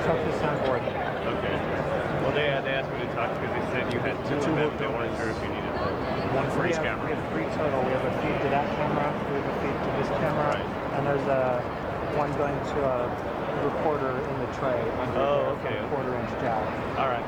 talk to the soundboard. Okay. Well, they asked me to talk because they said you had two of them. They weren't sure if you needed one for each camera. We have three total. We have a feed to that camera, we have a feed to this camera, Right. and there's one going to a recorder in the tray under okay. a quarter-inch jack. All right.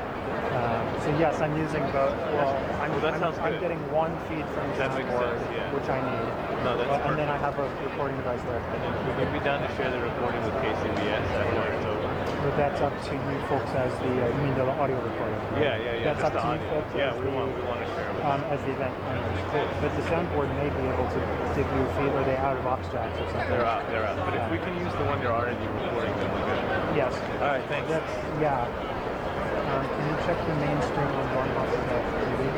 So yes, I'm using both. Well, I'm getting one feed from the soundboard, which I need. No, that's perfect. And then I have a recording device there. And then would you be down to share the recording with KCBS after it's over? But that's up to you folks as the, you mean the audio recording? Yeah. That's up just to the you audio. folks Yeah, we want to share it with as the event planners. Cool. But the soundboard may be able to give you a feed. Are they out of aux jacks or something? They're out. But if we can use the one you're already recording, then we're good. Yes. All right, thanks. Yeah. Can you check the mainstream on Barnhouse TV?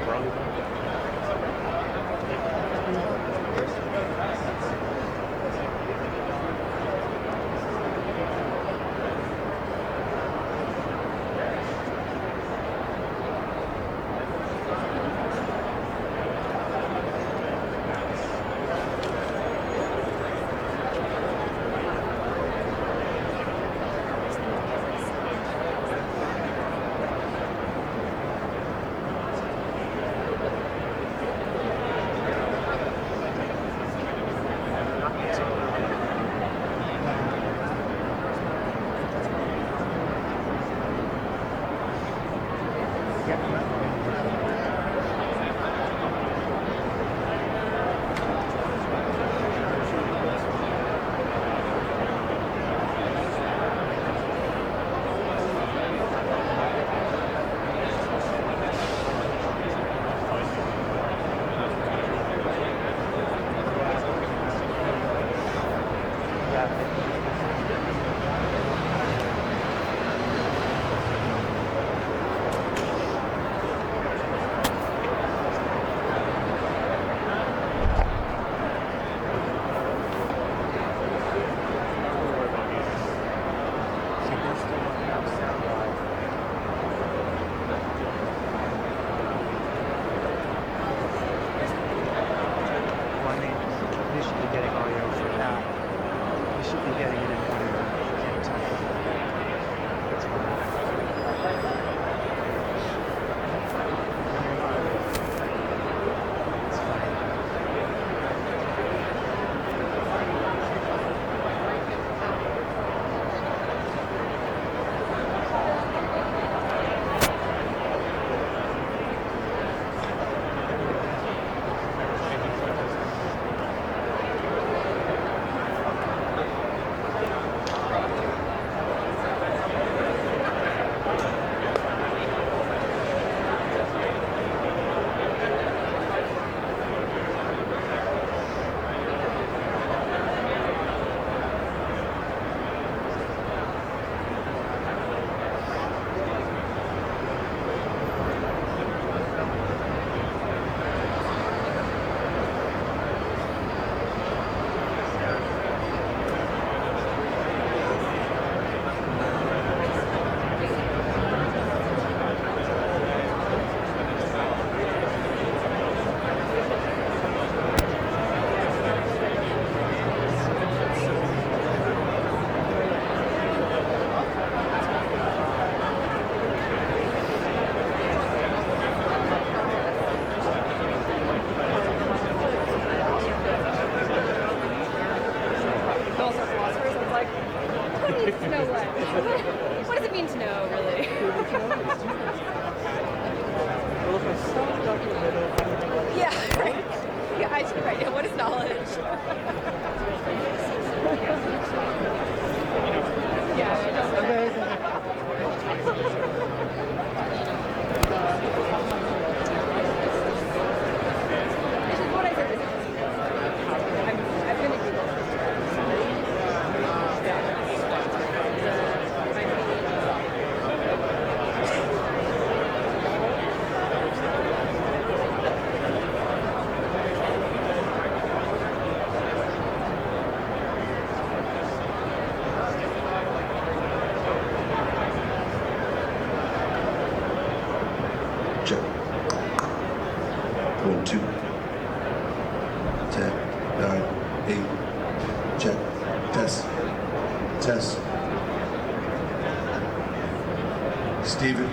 Steven,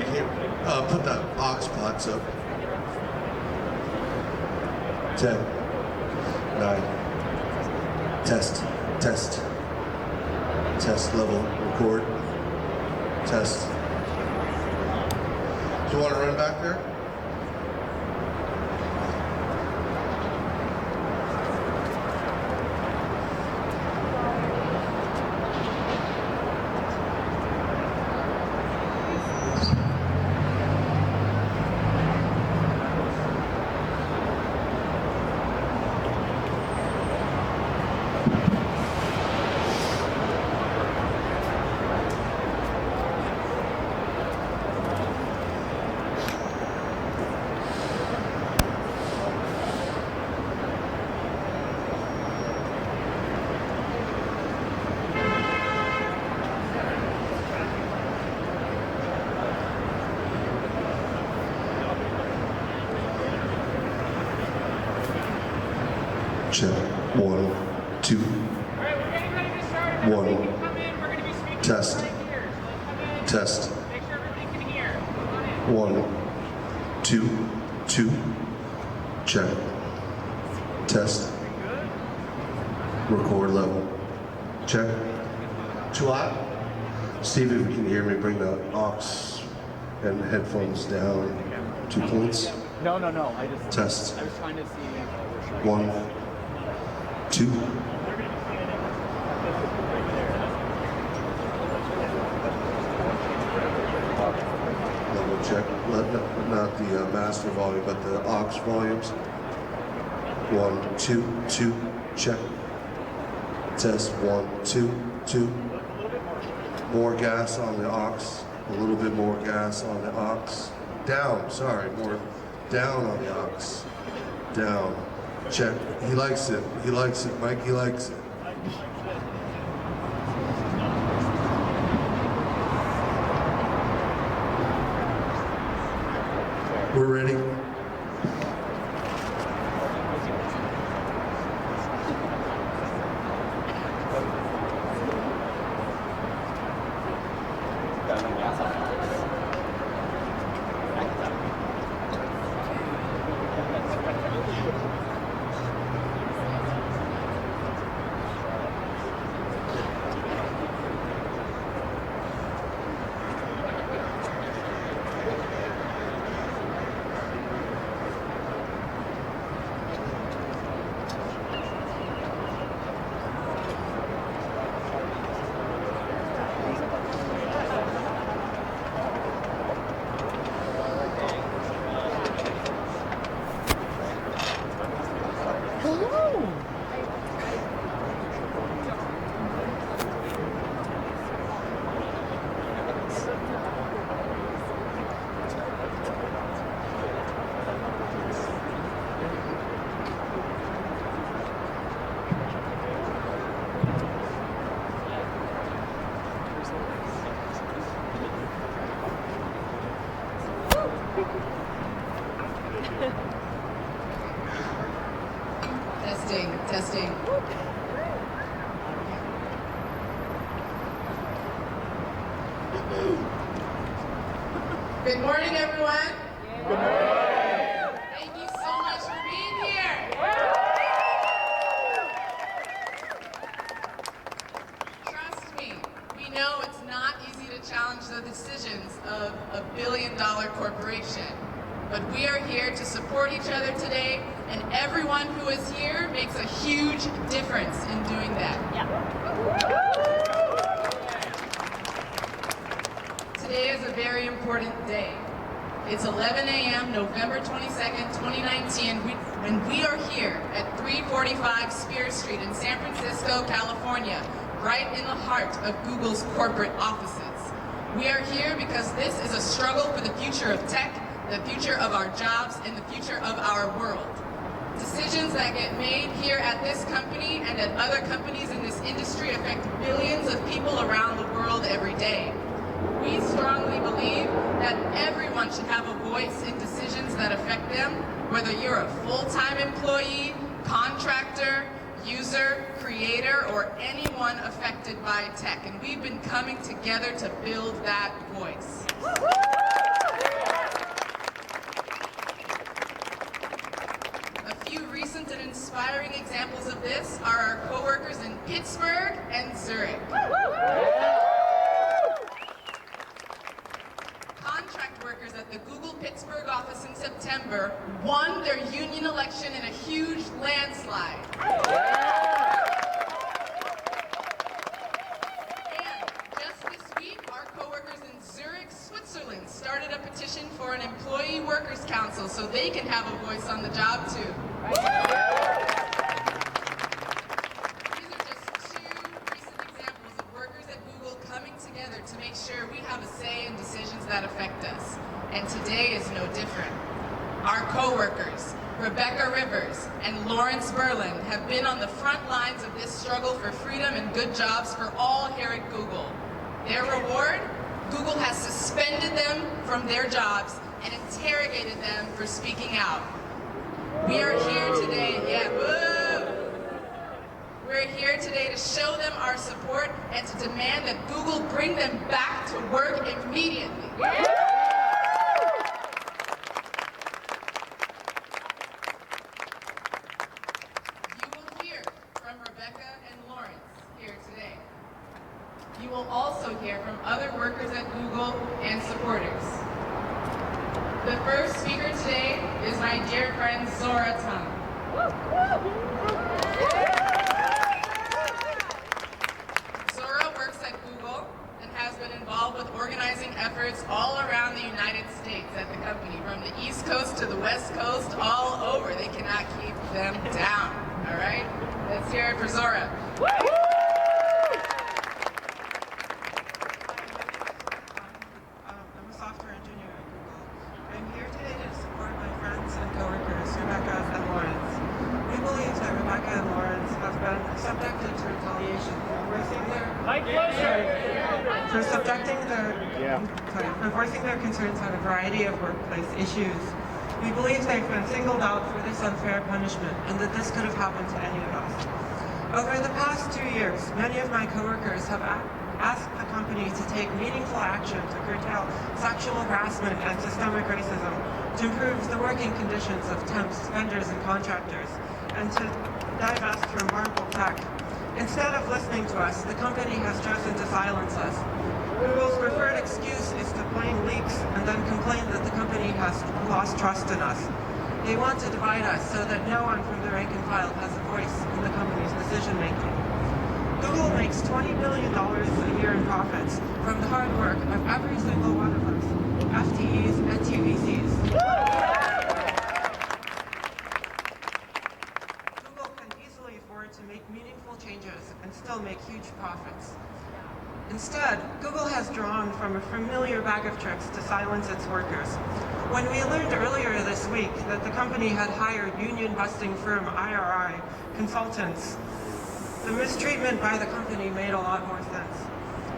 put the aux pots up. 10, 9, test, test, test level, record, test. Do you want to run back there? Check. 1, 2. 1. Test. Test. 1, 2, 2. Check. Test. Record level. Check. Too hot? Steve, if you can hear me, bring the aux and headphones down 2 points. No. I Test. was trying to see. 1, 2. Level check. Not the master volume, but the aux volumes. 1, 2, 2. Check. Test. 1, 2, 2. More gas on the aux. A little bit more gas on the aux. Down. Sorry, more down on the aux. Down. Check. He likes it. He likes it. Mike, he likes it. We're ready. Testing. Good morning, everyone. Good morning. Thank you so much for being here. Trust me, we know it's not easy to challenge the decisions of a billion-dollar corporation. But we are here to support each other today, and everyone who is here makes a huge difference in doing that. Today is a very important day. It's 11 a.m., November 22nd, 2019, when we are here at 345 Spear Street in San Francisco, California, right in the heart of Google's corporate offices. We are here because this is a struggle for the future of tech, the future of our jobs, and the future of our world. Decisions that get made here at this company and at other companies in this industry affect billions of people around the world every day. We strongly believe that everyone should have a voice in decisions that affect them, whether you're a full-time employee, contractor, user, creator, or anyone affected by tech. And we've been coming together to build that voice. A few recent and inspiring examples of this are our coworkers in Pittsburgh and Zurich. Contract workers at the Google Pittsburgh office in September won their union election in a huge landslide. And just this week, our coworkers in Zurich, Switzerland started a petition for an employee workers council so they can have a voice on the job too. These are just two recent examples of workers at Google coming together to make sure we have a say in decisions that affect us. And today is no different. Our co-workers, Rebecca Rivers and Lawrence Berland, have been on the front lines of this struggle for freedom and good jobs for all here at Google. Their reward? Google has suspended them from their jobs and interrogated them for speaking out. We are here today, We're here today to show them our support and to demand that Google bring them back to work immediately. You will hear from Rebecca and Lawrence here today. You will also hear from other workers at Google and supporters. The first speaker today is my dear friend Zora Tung. Zora works at Google and has been involved with organizing efforts all around the United States at the company, from the East Coast to the West Coast, all over. They cannot keep them down, all right? Let's hear it for Zora. I'm a software engineer at Google. I'm here today to support my friends and coworkers, Rebecca and Lawrence. We believe that Rebecca and Lawrence have been subjected to retaliation for voicing their concerns on a variety of workplace issues. We believe they've been singled out for this unfair punishment and that this could have happened to any of us. Over the past 2 years, many of my coworkers have asked the company to take meaningful action to curtail sexual harassment and systemic racism, to improve the working conditions of temps, vendors, and contractors, and to divest from harmful tech. Instead of listening to us, the company has chosen to silence us. Google's preferred excuse is to blame leaks and then complain that the company has lost trust in us. They want to divide us so that no one from the rank and file has a voice in the company's decision-making. Google makes $20 billion a year in profits from the hard work of every single one of us, FTEs and TVCs. Google can easily afford to make meaningful changes and still make huge profits. Instead, Google has drawn from a familiar bag of tricks to silence its workers. When we learned earlier this week that the company had hired union-busting firm IRI consultants, the mistreatment by the company made a lot more sense.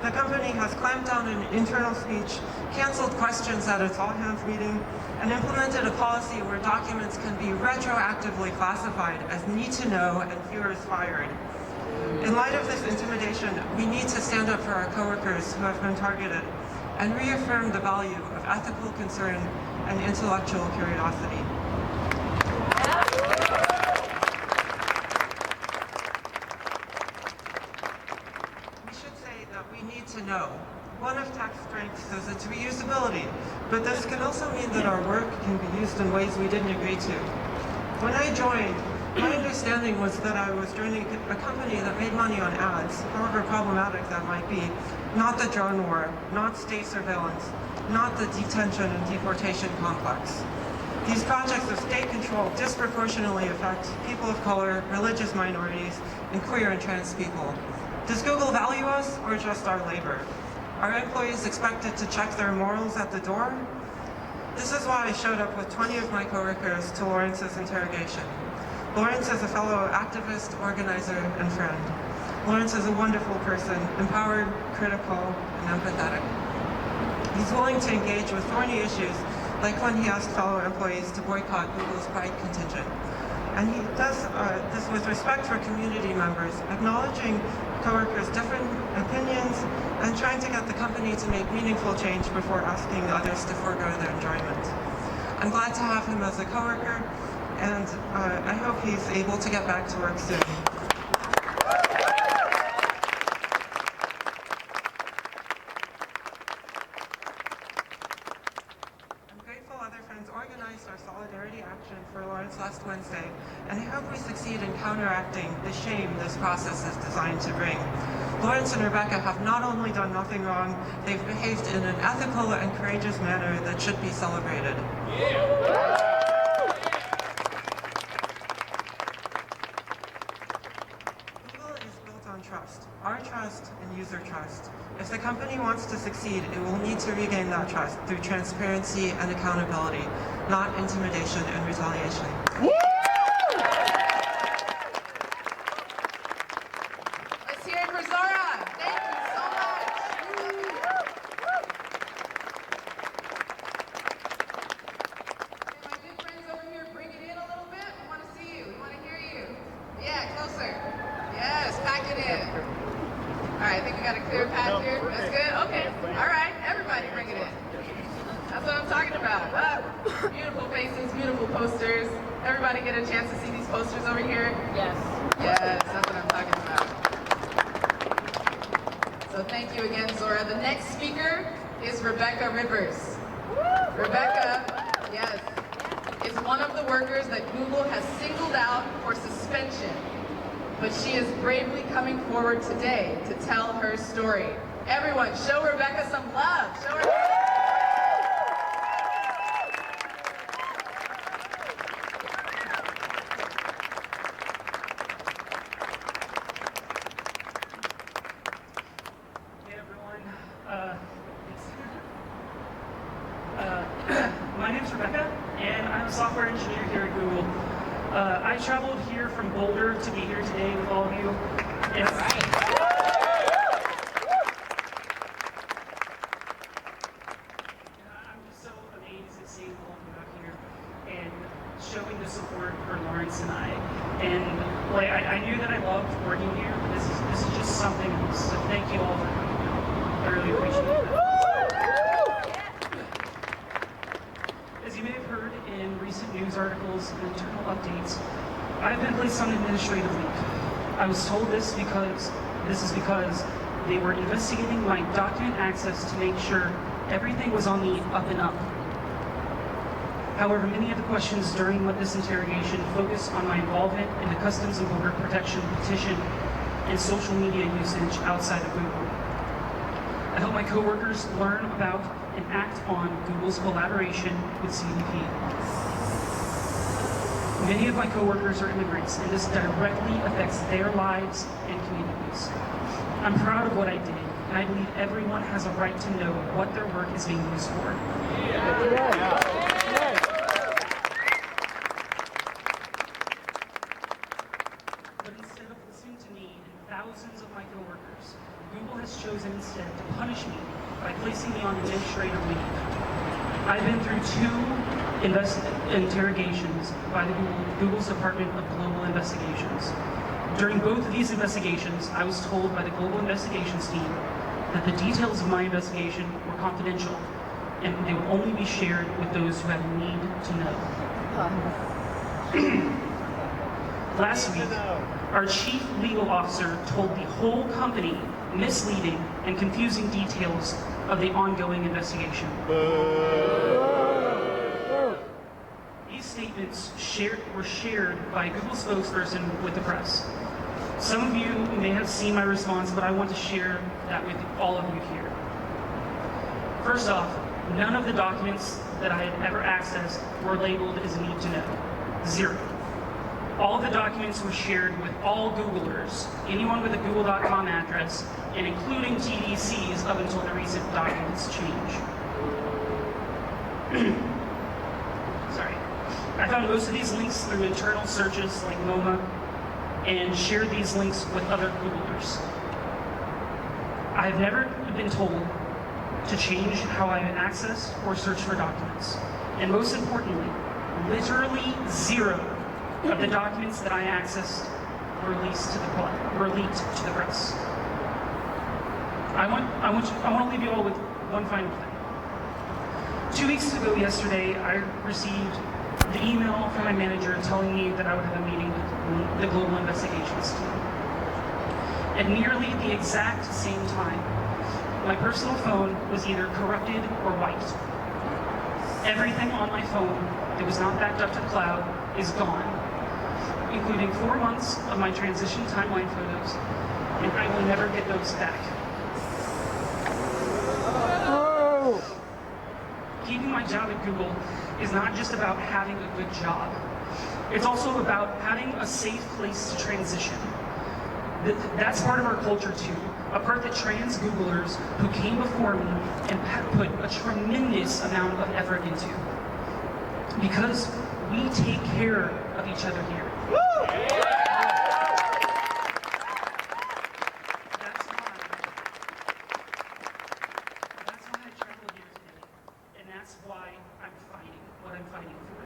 The company has clamped down on internal speech, canceled questions at its all-hands meeting, and implemented a policy where documents can be retroactively classified as need to know and fewer is fired. In light of this intimidation, we need to stand up for our coworkers who have been targeted and reaffirm the value of ethical concern and intellectual curiosity. We should say that we need to know. One of tech's strengths is its reusability, but this can also mean that our work can be used in ways we didn't agree to. When I joined, my understanding was that I was joining a company that made money on ads, however problematic that might be, not the drone war, not state surveillance, not the detention and deportation complex. These projects of state control disproportionately affect people of color, religious minorities, and queer and trans people. Does Google value us or just our labor? Are employees expected to check their morals at the door? This is why I showed up with 20 of my coworkers to Lawrence's interrogation. Lawrence is a fellow activist, organizer, and friend. Lawrence is a wonderful person, empowered, critical, and empathetic. He's willing to engage with thorny issues, like when he asked fellow employees to boycott Google's Pride contingent. And he does this with respect for community members, acknowledging coworkers' different opinions and trying to get the company to make meaningful change before asking others to forego their enjoyment. I'm glad to have him as a coworker, and I hope he's able to get back to work soon. I'm grateful other friends organized our solidarity action for Lawrence last Wednesday, and I hope we succeed in counteracting the shame this process is designed to bring. Lawrence and Rebecca have not only done nothing wrong, they've behaved in an ethical and courageous manner that should be celebrated. Google is built on trust, our trust and user trust. If the company wants to succeed, it will need to regain that trust through transparency and accountability, not intimidation and retaliation. Let's hear it for Zora. Thank you so much. Okay, my good friends over here, bring it in a little bit. We want to see you. We want to hear you. Yeah, closer. Yes, pack it in. All right, I think we got a clear path here. That's good. Okay. All right, everybody bring it in. That's what I'm talking about. Beautiful faces, beautiful posters. Everybody get a chance to see these posters over here? Yes. Yes, that's what I'm talking about. So thank you again, Zora. The next speaker is Rebecca Rivers. Rebecca, yes, is one of the workers that Google has singled out for suspension. But she is bravely coming forward today to tell her story. Everyone, show Rebecca some love. Show her. My name's Rebecca, and I'm a software engineer here at Google. I traveled here from Boulder to be here today with all of you. And I'm just so amazed at seeing all of you out here and showing the support for Lawrence and I. And like I knew that I loved working here, but this is just something else. So thank you all for coming out. I really appreciate it. As you may have heard in recent news articles and internal updates, I've been placed on administrative leave. I was told this is because they were investigating my document access to make sure everything was on the up and up. However, many of the questions during this interrogation focused on my involvement in the Customs and Border Protection petition and social media usage outside of Google. I help my coworkers learn about and act on Google's collaboration with CBP. Many of my coworkers are immigrants, and this directly affects their lives and communities. I'm proud of what I did, and I believe everyone has a right to know what their work is being used for. But instead of listening to me and thousands of my coworkers, Google has chosen instead to punish me by placing me on administrative leave. I've been through 2 interrogations by Google's Department of Global Investigations. During both of these investigations, I was told by the Global Investigations team that the details of my investigation were confidential and they would only be shared with those who had need to know. Last week, our chief legal officer told the whole company misleading and confusing details of the ongoing investigation. These statements were shared by a Google spokesperson with the press. Some of you may have seen my response, but I want to share that with all of you here. First off, none of the documents that I had ever accessed were labeled as need to know. 0. All of the documents were shared with all Googlers, anyone with a google.com address, and including TDCs up until the recent documents change. Sorry. I found most of these links through internal searches like MoMA and shared these links with other Googlers. I have never been told to change how I access or search for documents. And most importantly, literally 0 of the documents that I accessed were released to were leaked to the press. I want to leave you all with one final thing. 2 weeks ago yesterday, I received the email from my manager telling me that I would have a meeting with the Global Investigations team. At nearly the exact same time, my personal phone was either corrupted or wiped. Everything on my phone that was not backed up to the cloud is gone, including 4 months of my transition timeline photos, and I will never get those back. Keeping my job at Google is not just about having a good job. It's also about having a safe place to transition. That's part of our culture too, a part that trans Googlers who came before me and put a tremendous amount of effort into. Because we take care of each other here. That's why I traveled here today, and that's why I'm fighting what I'm fighting for.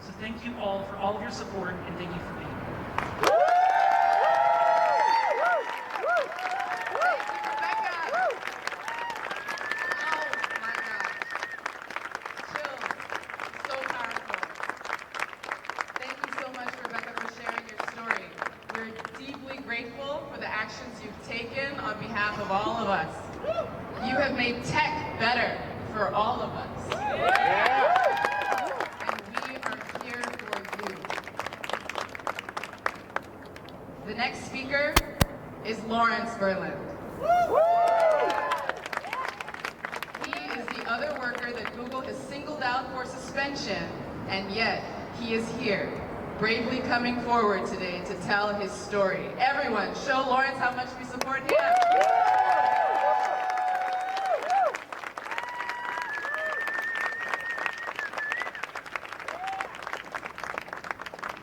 So thank you all for all of your support, and thank you for being here. Grateful for the actions you've taken on behalf of all of us. You have made tech better for all of us. And we are here for you. The next speaker is Lawrence Berland. He is the other worker that Google has singled out for suspension, and yet he is here, bravely coming forward today to tell his story. Everyone, show Lawrence how much we support him.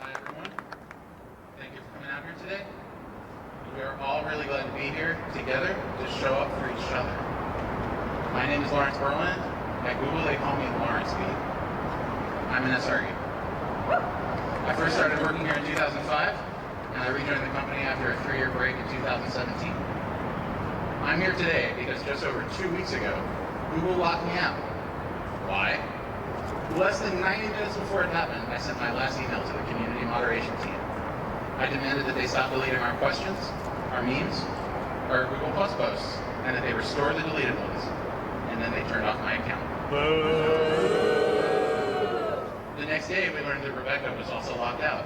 Hi everyone. Thank you for coming out here today. We are all really glad to be here together to show up for each other. My name is Lawrence Berland. At Google they call me Lawrence B. I'm an SRE. I first started working here in 2005, and I rejoined the company after a 3-year break in 2017. I'm here today because just over 2 weeks ago, Google locked me out. Why? Less than 90 minutes before it happened, I sent my last email to the community moderation team. I demanded that they stop deleting our questions, our memes, our Google Plus posts, and that they restore the deleted ones. And then they turned off my account. The next day, we learned that Rebecca was also locked out.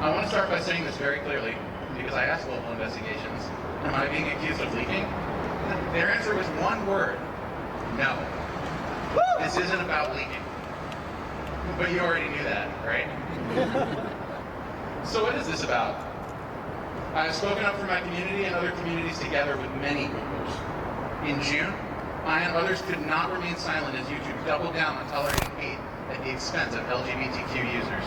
I want to start by saying this very clearly, because I asked Global Investigations, am I being accused of leaking? Their answer was one word: no. This isn't about leaking. But you already knew that, right? So what is this about? I have spoken up for my community and other communities together with many Googlers. In June, I and others could not remain silent as YouTube doubled down on tolerating hate at the expense of LGBTQ users.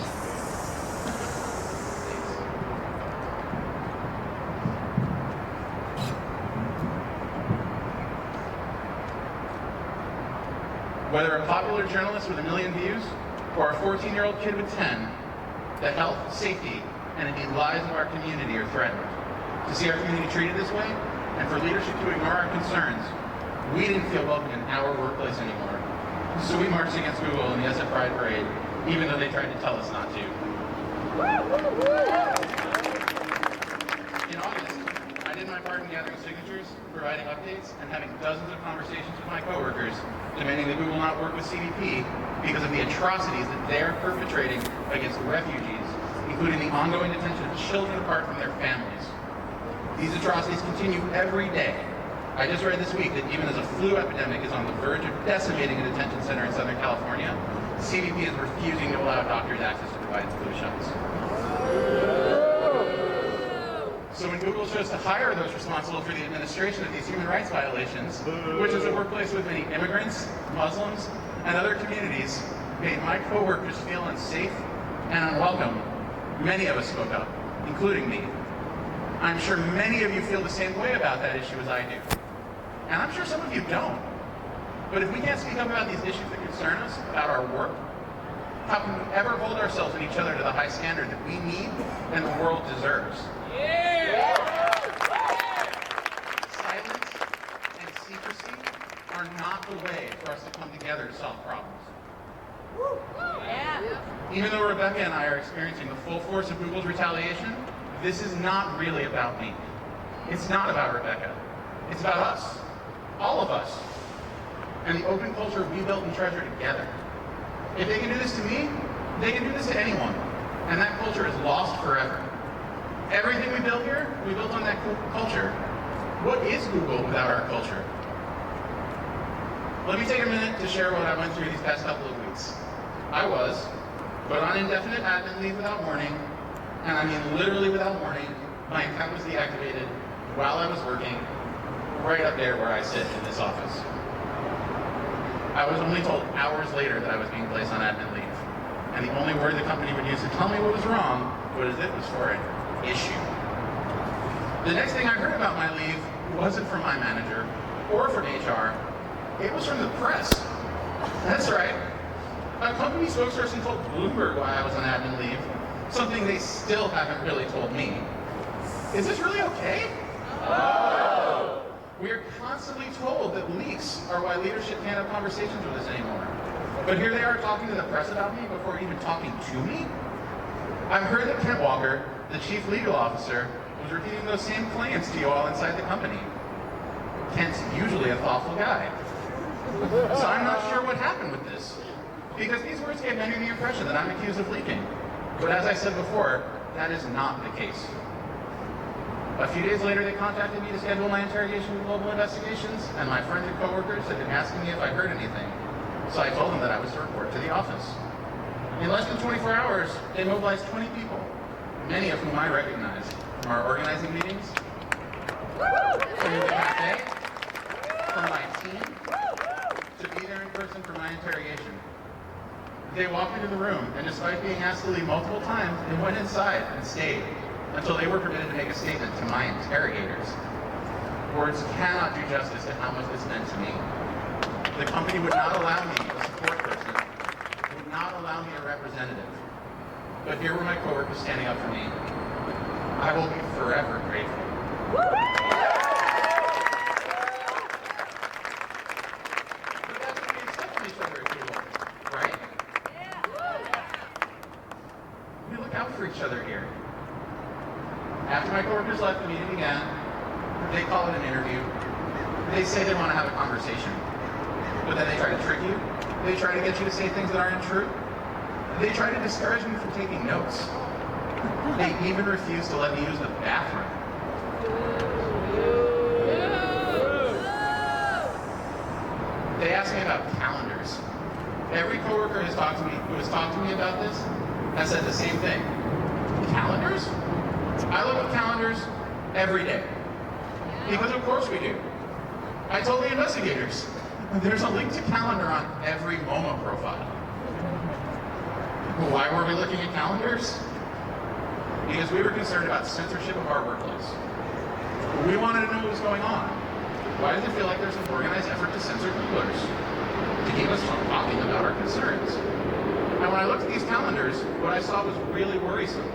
Whether a popular journalist with 1 million views or a 14-year-old kid with 10, the health, safety, and indeed lives of our community are threatened. To see our community treated this way, and for leadership to ignore our concerns, we didn't feel welcome in our workplace anymore. So we marched against Google in the SF Pride Parade, even though they tried to tell us not to. In August, I did my part in gathering signatures, providing updates, and having dozens of conversations with my coworkers, demanding that Google not work with CBP because of the atrocities that they're perpetrating against refugees, including the ongoing detention of children apart from their families. These atrocities continue every day. I just read this week that even as a flu epidemic is on the verge of decimating a detention center in Southern California, CBP is refusing to allow doctors access to provide flu shots. So when Google chose to hire those responsible for the administration of these human rights violations, which is a workplace with many immigrants, Muslims, and other communities, made my coworkers feel unsafe and unwelcome, many of us spoke up, including me. I'm sure many of you feel the same way about that issue as I do. And I'm sure some of you don't. But if we can't speak up about these issues that concern us, about our work, How can we ever hold ourselves and each other to the high standard that we need and the world deserves? Silence and secrecy are not the way for us to come together to solve problems. Even though Rebecca and I are experiencing the full force of Google's retaliation, this is not really about me. It's not about Rebecca. It's about us. All of us. And the open culture we built and treasure together. If they can do this to me, they can do this to anyone. And that culture is lost forever. Everything we built here, we built on that culture. What is Google without our culture? Let me take a minute to share what I went through these past couple of weeks. I was put on indefinite admin leave without warning, and I mean literally without warning. My account was deactivated while I was working, right up there where I sit in this office. I was only told hours later that I was being placed on admin leave, and the only word the company would use to tell me what was wrong was it was for an issue. The next thing I heard about my leave wasn't from my manager or from HR, it was from the press. That's right. A company spokesperson told Bloomberg why I was on admin leave, something they still haven't really told me. Is this really okay? No! We are constantly told that leaks are why leadership can't have conversations with us anymore. But here they are talking to the press about me before even talking to me? I've heard that Kent Walker, the chief legal officer, was repeating those same claims to you all inside the company. Kent's usually a thoughtful guy. So I'm not sure what happened with this, because these words gave many the impression that I'm accused of leaking. But as I said before, that is not the case. A few days later, they contacted me to schedule my interrogation with Global Investigations, and my friends and coworkers had been asking me if I heard anything. So I told them that I was to report to the office. In less than 24 hours, they mobilized 20 people, many of whom I recognized from our organizing meetings, from the cafe, from my team, to be there in person for my interrogation. They walked into the room, and despite being asked to leave multiple times, they went inside and stayed until they were permitted to make a statement to my interrogators. Words cannot do justice to how much this meant to me. The company would not allow me a support person, would not allow me a representative. But here were my coworkers standing up for me. I will be forever grateful. But that's what we expect from each other at Google, right? We look out for each other here. After my coworkers left, the meeting began. They call it an interview. They say they want to have a conversation. But then they try to trick you. They try to get you to say things that aren't true. They try to discourage me from taking notes. They even refuse to let me use the bathroom. They ask me about calendars. Every coworker who has talked to me about this has said the same thing. Calendars? I look at calendars every day. Because of course we do. I told the investigators, there's a link to calendar on every MoMA profile. Why were we looking at calendars? Because we were concerned about censorship of our workplace. We wanted to know what was going on. Why does it feel like there's an organized effort to censor Googlers? To keep us from talking about our concerns. And when I looked at these calendars, what I saw was really worrisome.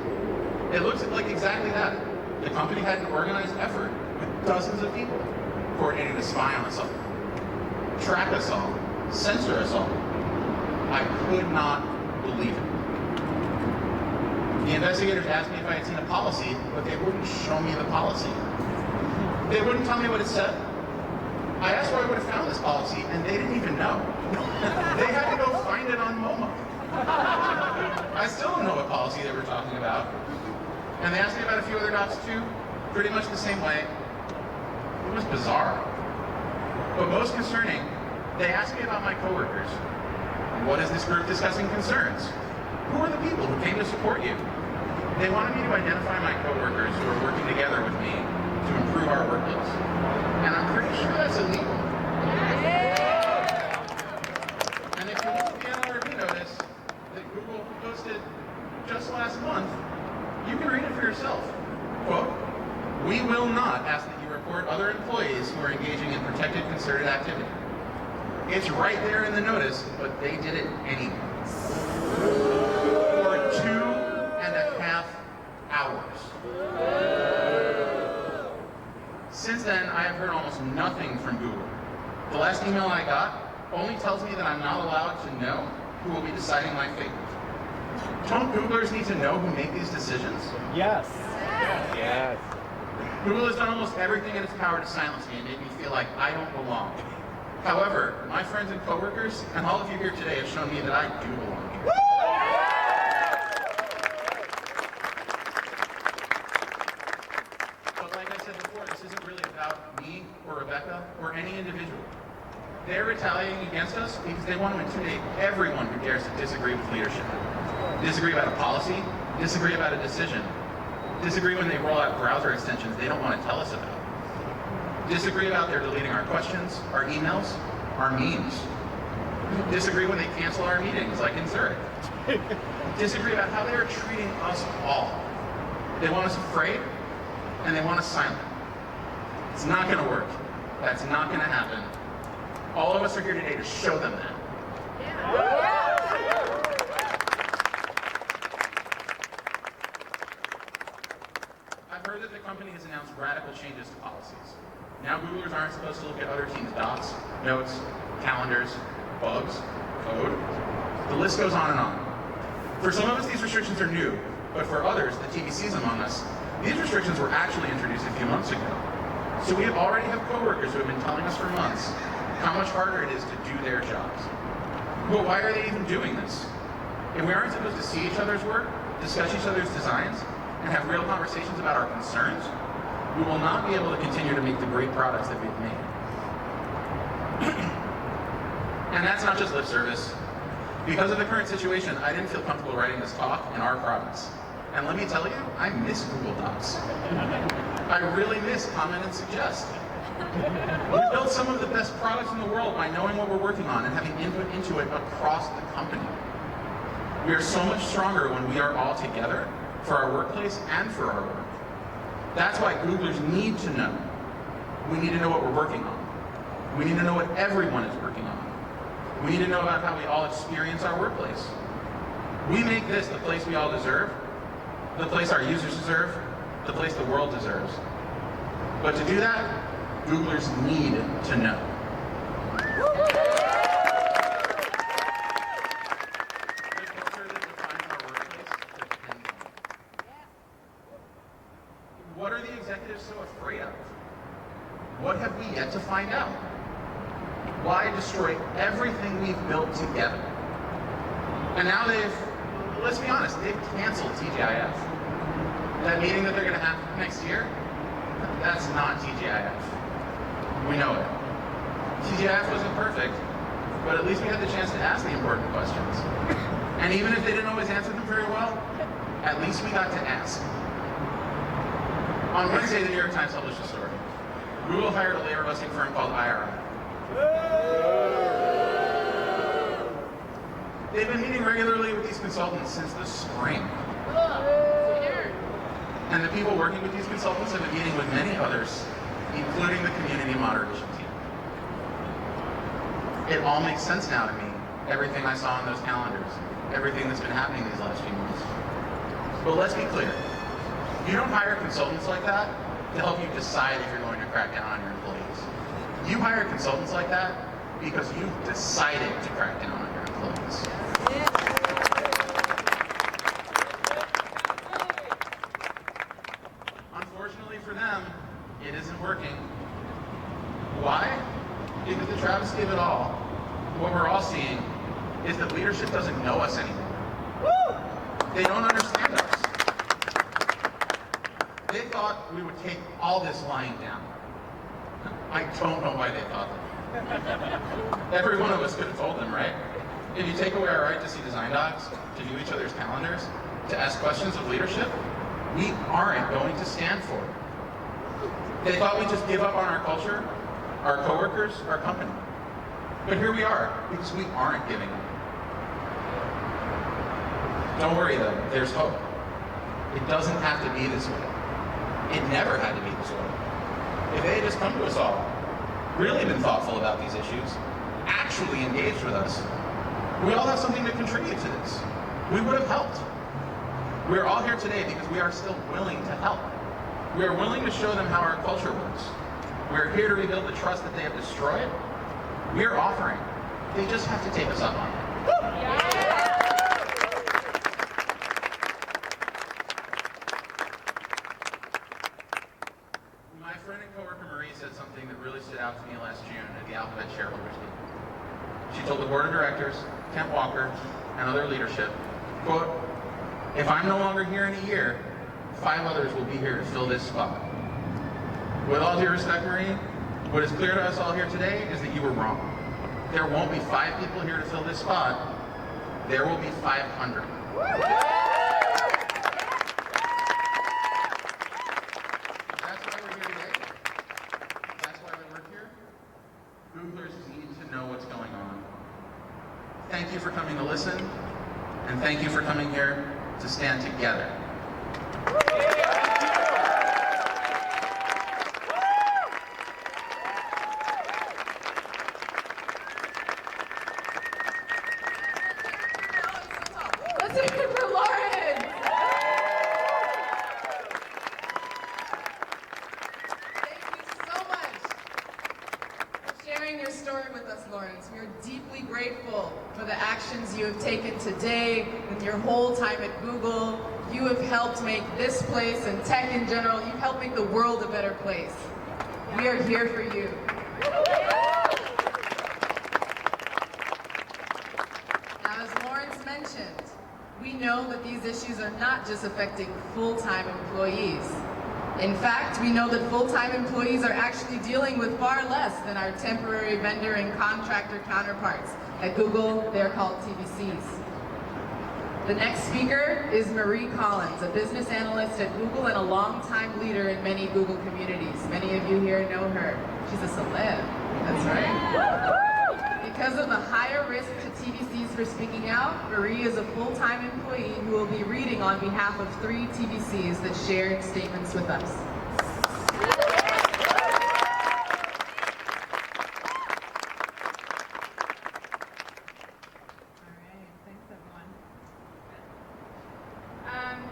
It looks like exactly that. The company had an organized effort with dozens of people coordinating to spy on us all, track us all, censor us all. I could not believe it. The investigators asked me if I had seen a policy, but they wouldn't show me the policy. They wouldn't tell me what it said. I asked where I would have found this policy, and they didn't even know. They had to go find it on MoMA. I still don't know what policy they were talking about. And they asked me about a few other docs too, pretty much the same way. It was bizarre. But most concerning, they asked me about my coworkers. What is this group discussing concerns? Who are the people who came to support you? They wanted me to identify my coworkers who are working together with me to improve our workplace. And I'm pretty sure that's illegal. And if you look at the NLRB notice that Google posted just last month, you can read it for yourself. Quote, "We will not ask that you report other employees who are engaging in protected concerted activity." It's right there in the notice, but they did it anyway. For 2.5 hours. Since then, I have heard almost nothing from Google. The last email I got only tells me that I'm not allowed to know who will be deciding my fate. Don't Googlers need to know who make these decisions? Yes. Yes. Google has done almost everything in its power to silence me and make me feel like I don't belong. However, my friends and coworkers, and all of you here today, have shown me that I do belong here. But like I said before, this isn't really about me or Rebecca or any individual. They're retaliating against us because they want to intimidate everyone who dares to disagree with leadership. Disagree about a policy, disagree about a decision, disagree when they roll out browser extensions they don't want to tell us about. Disagree about their deleting our questions, our emails, our memes. Disagree when they cancel our meetings, like in Zurich. Disagree about how they are treating us all. They want us afraid, and they want us silent. It's not going to work. That's not going to happen. All of us are here today to show them that. I've heard that the company has announced radical changes to policies. Now Googlers aren't supposed to look at other teams' docs, notes, calendars, bugs, code. The list goes on and on. For some of us, these restrictions are new, but for others, the TBCs among us, these restrictions were actually introduced a few months ago. So we already have coworkers who have been telling us for months how much harder it is to do their jobs. But why are they even doing this? If we aren't supposed to see each other's work, discuss each other's designs, and have real conversations about our concerns, we will not be able to continue to make the great products that we've made. And that's not just lip service. Because of the current situation, I didn't feel comfortable writing this talk in our province. And let me tell you, I miss Google Docs. I really miss comment and suggest. We built some of the best products in the world by knowing what we're working on and having input into it across the company. We are so much stronger when we are all together for our workplace and for our work. That's why Googlers need to know. We need to know what we're working on. We need to know what everyone is working on. We need to know about how we all experience our workplace. We make this the place we all deserve, the place our users deserve, the place the world deserves. But to do that, Googlers need to know. The culture that defines our workplace depends on it. What are the executives so afraid of? What have we yet to find out? Why destroy everything we've built together? And now let's be honest, they've canceled TGIF. That meeting that they're going to have next year, that's not TGIF. We know it. TGIF wasn't perfect, but at least we had the chance to ask the important questions. And even if they didn't always answer them very well, at least we got to ask. On Wednesday, the New York Times published a story. Google hired a labor busting firm called IRI. They've been meeting regularly with these consultants since the spring. And the people working with these consultants have been meeting with many others, including the community moderation team. It all makes sense now to me, everything I saw on those calendars, everything that's been happening these last few months. But let's be clear, you don't hire consultants like that to help you decide if you're going to crack down on your employees. You hire consultants like that because you've decided to crack down on your employees. Unfortunately for them, it isn't working. Why? Because the travesty of it all, what we're all seeing, is that leadership doesn't know us anymore. They don't understand us. They thought we would take all this lying down. I don't know why they thought that. Every one of us could have told them, right? If you take away our right to see design docs, to view each other's calendars, to ask questions of leadership, we aren't going to stand for it. They thought we'd just give up on our culture, our coworkers, our company. But here we are, because we aren't giving up. Don't worry though, there's hope. It doesn't have to be this way. It never had to be this way. If they had just come to us all, really been thoughtful about these issues, actually engaged with us, we all have something to contribute to this. we would have helped. We're all here today because we are still willing to help. We are willing to show them how our culture works. We're here to rebuild the trust that they have destroyed. We are offering. They just have to take us up on it. My friend and coworker Marie said something that really stood out to me last June at the Alphabet shareholders meeting. She told the board of directors, Kent Walker, and other leadership, quote, "If I'm no longer here in a year, 5 others will be here to fill this spot." With all due respect, Marie, what is clear to us all here today is that you were wrong. There won't be 5 people here to fill this spot. There will be 500. That's why we're here today. That's why we work here. Googlers need to know what's going on. Thank you for coming to listen, and thank you for coming here to stand together. Let's hear it for Lawrence! Thank you so much for sharing your story with us, Lawrence. We are deeply grateful for the actions you have taken today and your whole time at Google. You have helped make this place and tech in general, you've helped make the world a better place. We are here for you. Now, as Lawrence mentioned, we know that these issues are not just affecting full-time employees. In fact, we know that full-time employees are actually dealing with far less than our temporary vendor and contractor counterparts. At Google, they're called TVCs. The next speaker is Marie Collins, a business analyst at Google and a longtime leader in many Google communities. Many of you here know her. She's a celeb, that's right. Because of the higher risk to TVCs for speaking out, Marie is a full-time employee who will be reading on behalf of 3 TVCs that shared statements with us.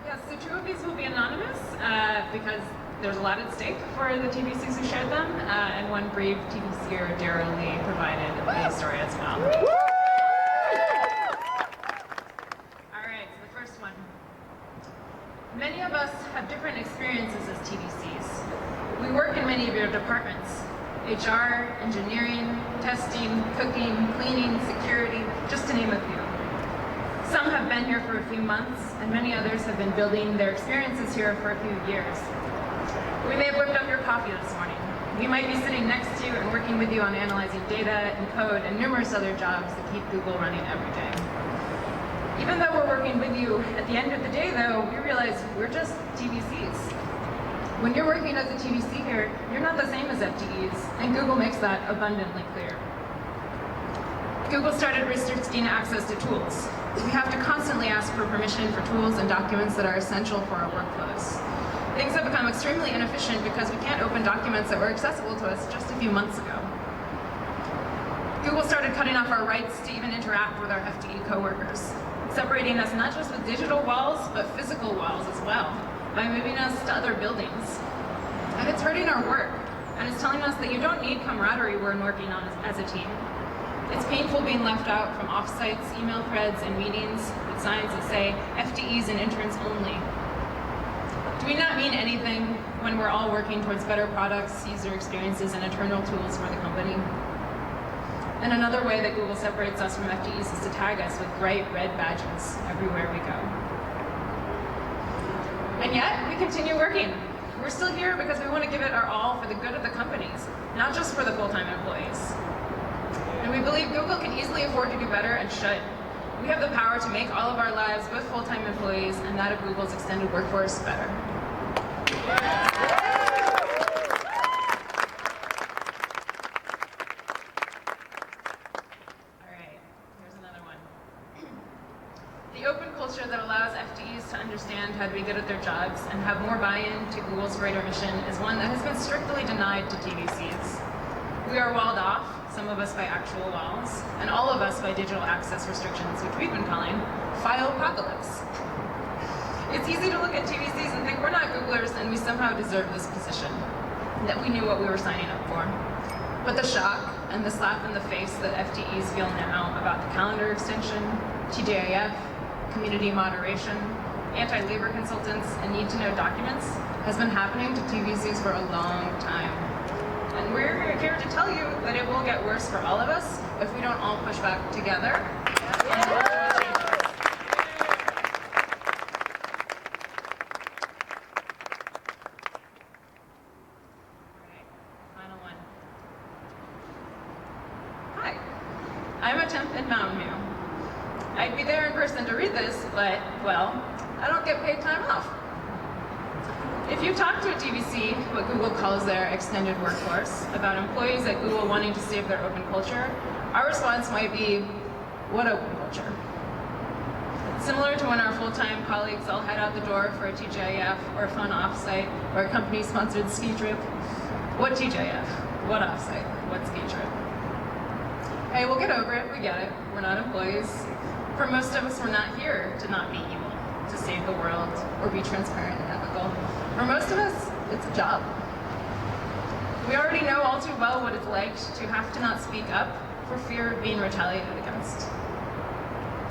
Yes, so 2 of these will be anonymous because there's a lot at stake for the TVCs who shared them, and one brave TVCer, Daryl Lee, provided a story as well. All right, so the first one. Many of us have different experiences as TVCs. We work in many of your departments: HR, engineering, testing, cooking, cleaning, security, just to name a few. Some have been here for a few months, and many others have been building their experiences here for a few years. We may have whipped up your coffee this morning. We might be sitting next to you and working with you on analyzing data and code and numerous other jobs that keep Google running every day. Even though we're working with you, at the end of the day, though, we realize we're just TVCs. When you're working as a TVC here, you're not the same as FTEs, and Google makes that abundantly clear. Google started restricting access to tools. We have to constantly ask for permission for tools and documents that are essential for our workflows. Things have become extremely inefficient because we can't open documents that were accessible to us just a few months ago. Google started cutting off our rights to even interact with our FTE coworkers, separating us not just with digital walls, but physical walls as well, by moving us to other buildings. And it's hurting our work, and it's telling us that you don't need camaraderie when working on as a team. It's painful being left out from offsites, email threads, and meetings with signs that say FTEs and interns only. Do we not mean anything when we're all working towards better products, user experiences, and internal tools for the company? And another way that Google separates us from FTEs is to tag us with bright red badges everywhere we go. And yet, we continue working. We're still here because we want to give it our all for the good of the companies, not just for the full-time employees. And we believe Google can easily afford to do better and should. We have the power to make all of our lives, both full-time employees and that of Google's extended workforce, better. All right, here's another one. The open culture that allows FTEs to understand how to be good at their jobs and have more buy-in to Google's greater mission is one that has been strictly denied to TVCs. We are walled off, some of us by actual walls, and all of us by digital access restrictions, which we've been calling File-apocalypse. It's easy to look at TVCs and think we're not Googlers and we somehow deserve this position, that we knew what we were signing up for. But the shock and the slap in the face that FTEs feel now about the calendar extension, TGIF, community moderation, anti-labor consultants, and need-to-know documents has been happening to TVCs for a long time. And we're here to tell you that it will get worse for all of us if we don't all push back together. Final one. Hi, I'm a temp in Mountain View. I'd be there in person to read this, but, well, I don't get paid time off. If you talk to a TVC, what Google calls their extended workforce, about employees at Google wanting to save their open culture, our response might be, what open culture? Similar to when our full-time colleagues all head out the door for a TGIF or a fun offsite or a company-sponsored ski trip. What TGIF? What offsite? What ski trip? Hey, we'll get over it, we get it. We're not employees. For most of us, we're not here to not be evil, to save the world, or be transparent and ethical. For most of us, it's a job. We already know all too well what it's like to have to not speak up for fear of being retaliated against.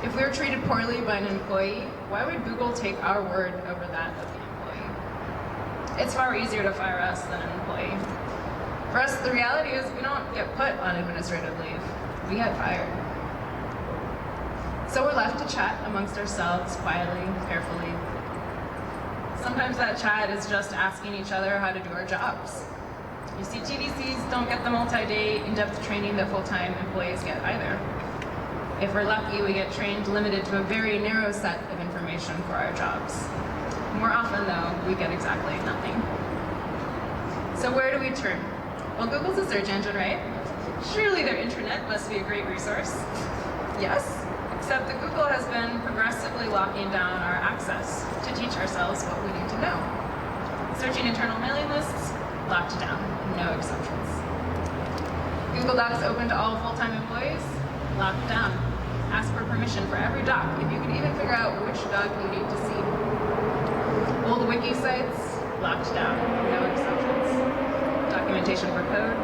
If we were treated poorly by an employee, why would Google take our word over that of the employee? It's far easier to fire us than an employee. For us, the reality is we don't get put on administrative leave. We get fired. So we're left to chat amongst ourselves quietly, carefully. Sometimes that chat is just asking each other how to do our jobs. You see, TVCs don't get the multi-day, in-depth training that full-time employees get either. If we're lucky, we get trained limited to a very narrow set of information for our jobs. More often, though, we get exactly nothing. So where do we turn? Well, Google's a search engine, right? Surely their intranet must be a great resource. Yes, except that Google has been progressively locking down our access to teach ourselves what we need to know. Searching internal mailing lists, locked down, no exceptions. Google Docs open to all full-time employees, locked down. Ask for permission for every doc, if you can even figure out which doc you need to see. Old wiki sites, locked down, no exceptions. Documentation for code,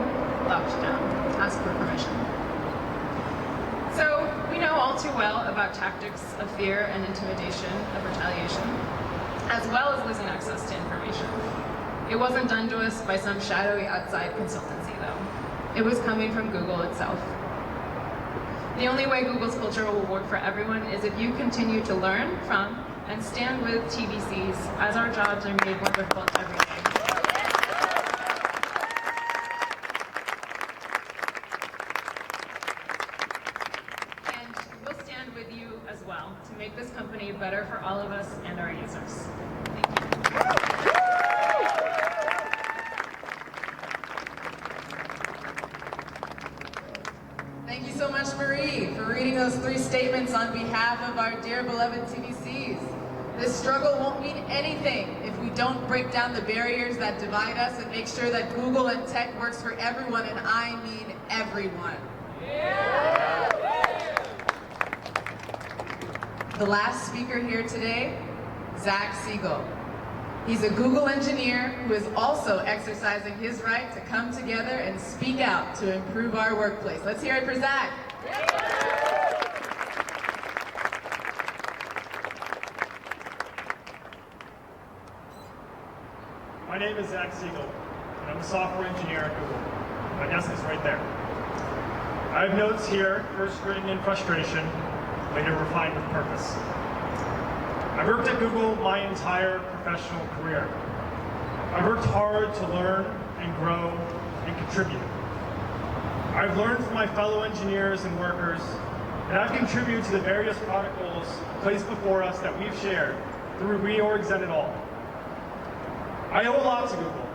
locked down. Ask for permission. So, we know all too well about tactics of fear and intimidation, of retaliation, as well as losing access to information. It wasn't done to us by some shadowy outside consultancy, though. It was coming from Google itself. The only way Google's culture will work for everyone is if you continue to learn from and stand with TVCs as our jobs are made more difficult every day. And we'll stand with you as well to make this company better for all of us and our users. Thank you. Thank you so much, Marie, for reading those 3 statements on behalf of our dear beloved TVCs. This struggle won't mean anything if we don't break down the barriers that divide us and make sure that Google and tech works for everyone, and I mean everyone. Yeah. The last speaker here today, Zach Siegel. He's a Google engineer who is also exercising his right to come together and speak out to improve our workplace. Let's hear it for Zach. My name is Zach Siegel, and I'm a software engineer at Google. My desk is right there. I have notes here, first written in frustration, later refined with purpose. I've worked at Google my entire professional career. I've worked hard to learn and grow and contribute. I've learned from my fellow engineers and workers, and I've contributed to the various product goals placed before us that we've shared through reorgs and it all. I owe a lot to Google,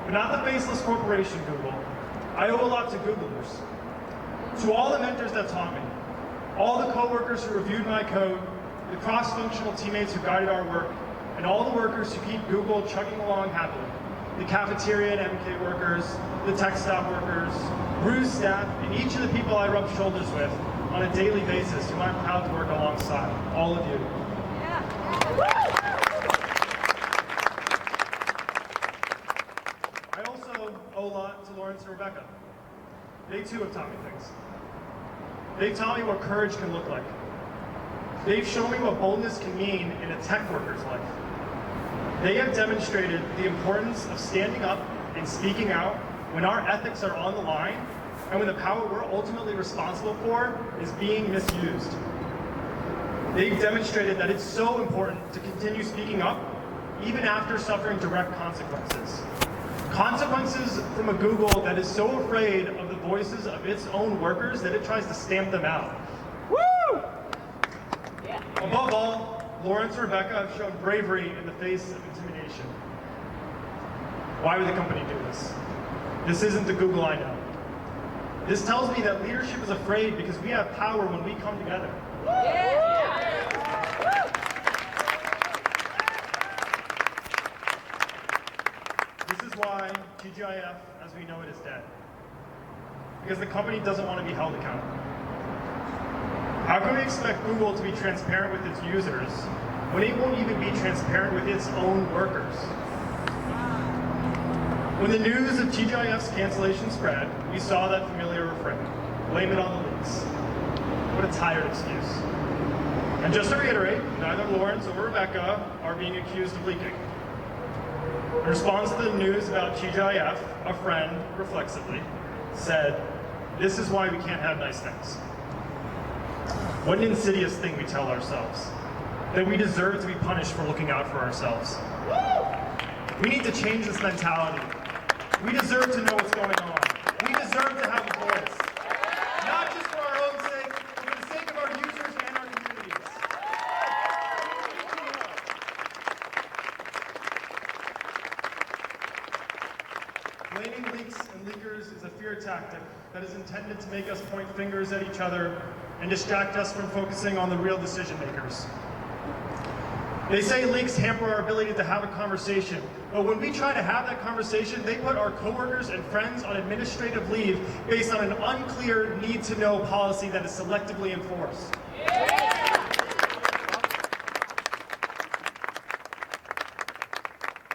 but not the faceless corporation Google. I owe a lot to Googlers. To all the mentors that taught me, all the coworkers who reviewed my code, the cross-functional teammates who guided our work, and all the workers who keep Google chugging along happily. The cafeteria and MK workers, the tech staff workers, Bruce staff, each of the people I rub shoulders with on a daily basis, whom I'm proud to work alongside, all of you. I also owe a lot to Lawrence and Rebecca. They too have taught me things. They've taught me what courage can look like. They've shown me what boldness can mean in a tech worker's life. They have demonstrated the importance of standing up and speaking out when our ethics are on the line and when the power we're ultimately responsible for is being misused. They've demonstrated that it's so important to continue speaking up even after suffering direct consequences. Consequences from a Google that is so afraid of the voices of its own workers that it tries to stamp them out. Woo! Yeah. Above all, Lawrence and Rebecca have shown bravery in the face of intimidation. Why would the company do this? This isn't the Google I know. This tells me that leadership is afraid because we have power when we come together. This is why TGIF, as we know it, is dead. Because the company doesn't want to be held accountable. How can we expect Google to be transparent with its users when it won't even be transparent with its own workers? When the news of TGIF's cancellation spread, we saw that familiar refrain, blame it on the leaks. What a tired excuse. And just to reiterate, neither Lawrence or Rebecca are being accused of leaking. In response to the news about TGIF, a friend, reflexively, said, "This is why we can't have nice things." What an insidious thing we tell ourselves, that we deserve to be punished for looking out for ourselves. We need to change this mentality. We deserve to know what's going on. We deserve to have a voice. Not just for our own sake, but for the sake of our users and our communities. Blaming leaks and leakers is a fear tactic that is intended to make us point fingers at each other and distract us from focusing on the real decision makers. They say leaks hamper our ability to have a conversation, but when we try to have that conversation, they put our coworkers and friends on administrative leave based on an unclear need-to-know policy that is selectively enforced.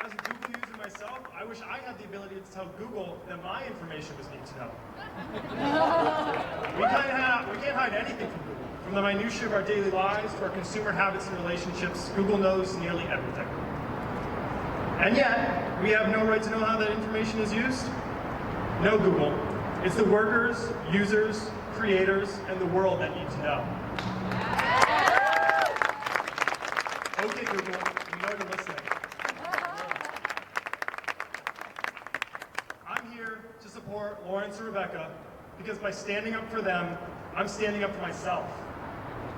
As a Google user myself, I wish I had the ability to tell Google that my information was need-to-know. We can't hide anything from Google. From the minutiae of our daily lives to our consumer habits and relationships, Google knows nearly everything. And yet, we have no right to know how that information is used? No, Google. It's the workers, users, creators, and the world that need to know. Okay, Google, we know you're listening. I'm here to support Lawrence and Rebecca because by standing up for them, I'm standing up for myself.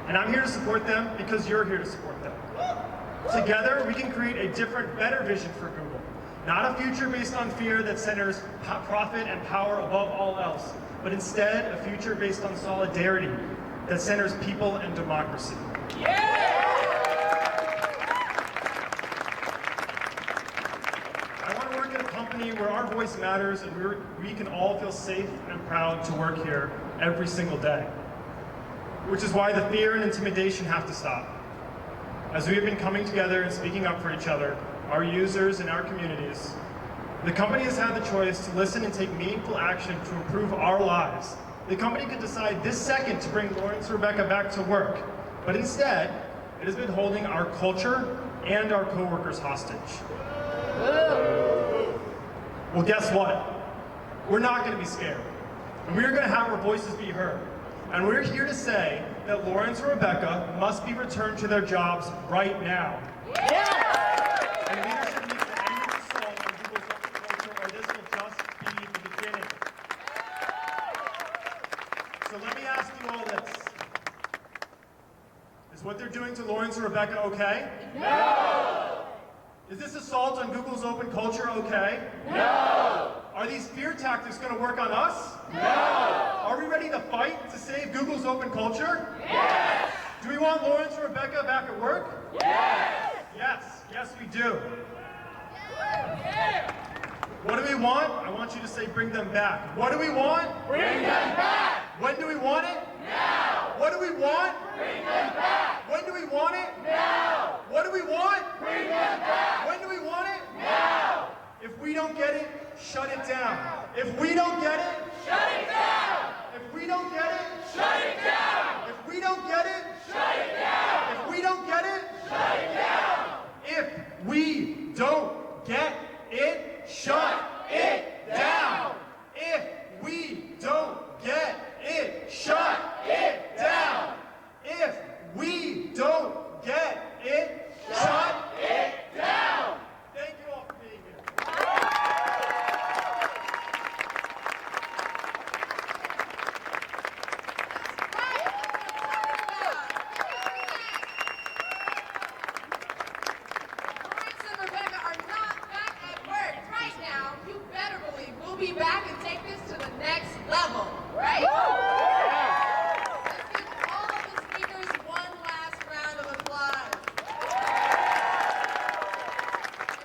And I'm here to support them because you're here to support them. Together, we can create a different, better vision for Google. Not a future based on fear that centers profit and power above all else, but instead a future based on solidarity that centers people and democracy. I want to work at a company where our voice matters and we can all feel safe and proud to work here every single day. Which is why the fear and intimidation have to stop. As we have been coming together and speaking up for each other, our users and our communities, the company has had the choice to listen and take meaningful action to improve our lives. The company could decide this second to bring Lawrence and Rebecca back to work, but instead, it has been holding our culture and our coworkers hostage. Well, guess what? We're not going to be scared, and we're going to have our voices be heard. And we're here to say that Lawrence and Rebecca must be returned to their jobs right now. And leadership needs to end this assault on Google's culture, or this will just be the beginning. So let me ask you all this. Is what they're doing to Lawrence and Rebecca okay? No! Is this assault on Google's open culture okay? No! Are these fear tactics going to work on us? No! Are we ready to fight to save Google's open culture? Yes! Do we want Lawrence and Rebecca back at work? Yes! Yes, yes we do. What do we want? I want you to say bring them back. What do we want? Bring them back! When do we want it? Now! What do we want? Bring them back! When do we want it? Now! What do we want? Bring them back! When do we want it? Now! If we don't get it, shut it down. If we don't get it, Shut it down! if we don't get it, Shut it down! if we don't get it, Shut it down! if we don't get it, Shut it down! if we don't get it, shut it down. If we don't get it, shut it down. If we don't get it, shut it down! Thank you all for being here. Lawrence and Rebecca are not back at work right now. You better believe we'll be back and take this to the next level, right? Let's give all of the speakers one last round of applause. And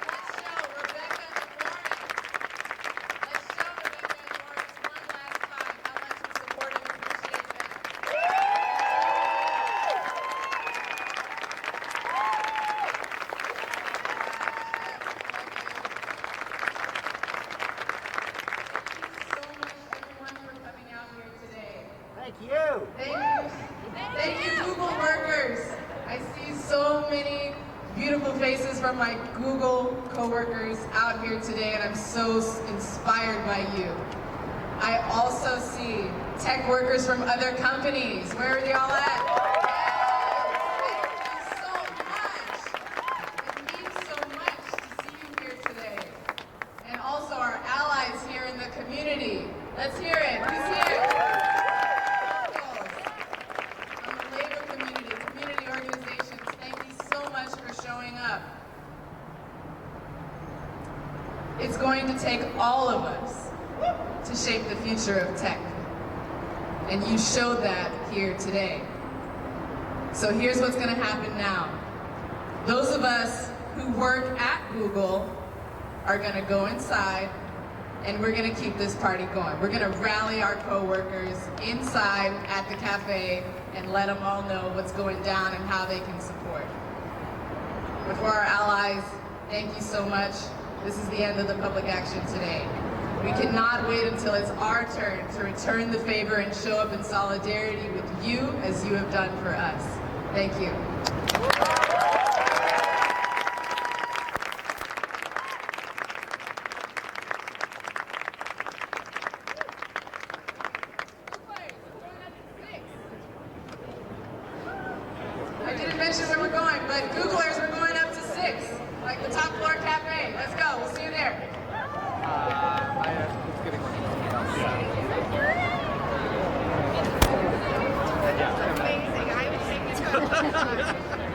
let's show Rebecca and Lawrence one last time how much we support and appreciate them. Thank you, Google workers. I see so many beautiful faces from my Google coworkers out here today, and I'm so inspired by you. I also see tech workers from other companies. Where are y'all at? Thank you so much. It means so much to see you here today. And also our allies here in the community. Let's hear it. Who's here? From the labor community, community organizations, thank you so much for showing up. It's going to take all of us to shape the future of tech. And you showed that here today. So here's what's going to happen now. Those of us who work at Google are going to go inside and we're going to keep this party going. We're going to rally our coworkers inside at the cafe and let them all know what's going down and how they can support. But for our allies, thank you so much. This is the end of the public action today. We cannot wait until it's our turn to return the favor and show up in solidarity with you as you have done for us. Thank you. I didn't mention where we're going, but Googlers, we're going up to 6, like the top floor cafe. Let's go. We'll see you there. Amazing. I would take this.